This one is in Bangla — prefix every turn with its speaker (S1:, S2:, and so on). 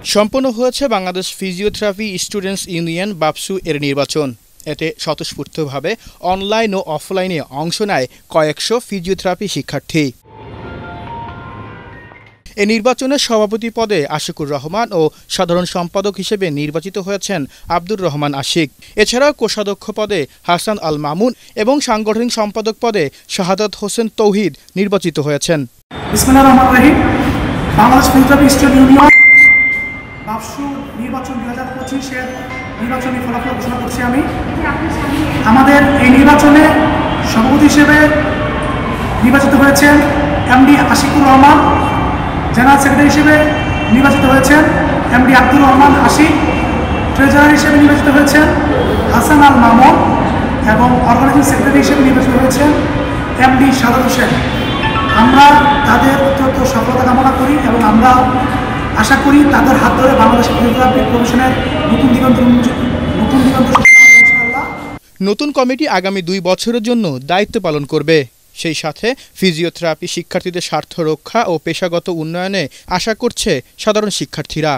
S1: সম্পন্ন হয়েছে বাংলাদেশ ফিজিওথেরাপি স্টুডেন্টস ইউনিয়ন বাপসু এর নির্বাচন। এতে স্বতঃস্ফূর্তভাবে অনলাইন ও অফলাইনে অংশ নেয় কয়েকশো ফিজিওথেরাপি শিক্ষার্থী। এ নির্বাচনে সভাপতি পদে আশিকুর রহমান ও সাধারণ সম্পাদক হিসেবে নির্বাচিত হয়েছেন আব্দুর রহমান আশিক। এছাড়াও কোষাধ্যক্ষ পদে হাসান আল মামুন এবং সাংগঠনিক সম্পাদক পদে শাহাদাত হোসেন তৌহিদ নির্বাচিত হয়েছেন।
S2: বিসমিল্লাহির রহমানির রহিম। বাংলাদেশ ফিজিওথেরাপি স্টুডেন্টস ইউনিয়ন বাপসু নির্বাচন 2025 এর নির্বাচনী ফলাফল ঘোষণা করছি আমি। আমাদের এই নির্বাচনে সভাপতি হিসেবে নির্বাচিত হয়েছেন MD Ashikur Rahman, general secretary হিসেবে নির্বাচিত হয়েছেন এমডি আব্দুর রহমান আশিক, ট্রেজারার হিসেবে নির্বাচিত হয়েছেন হাসান আল মামুন এবং অর্গানাইজিং সেক্রেটারি হিসেবে নির্বাচিত হয়েছেন এমডি শাহাদাত হোসেন। আমরা তাদের অত্যন্ত সফলতা কামনা করি এবং আমরা আশা করি তাদের হাত ধরে বাংলাদেশের ফিজিওথেরাপি প্রফেশনের নতুন দিগন্ত ইনশাআল্লাহ।
S1: নতুন কমিটি আগামী 2 বছরের জন্য দায়িত্ব পালন করবে। সেই সাথে ফিজিওথেরাপি শিক্ষার্থীদের স্বার্থ রক্ষা ও পেশাগত উন্নয়নে আশা করছে সাধারণ শিক্ষার্থীরা।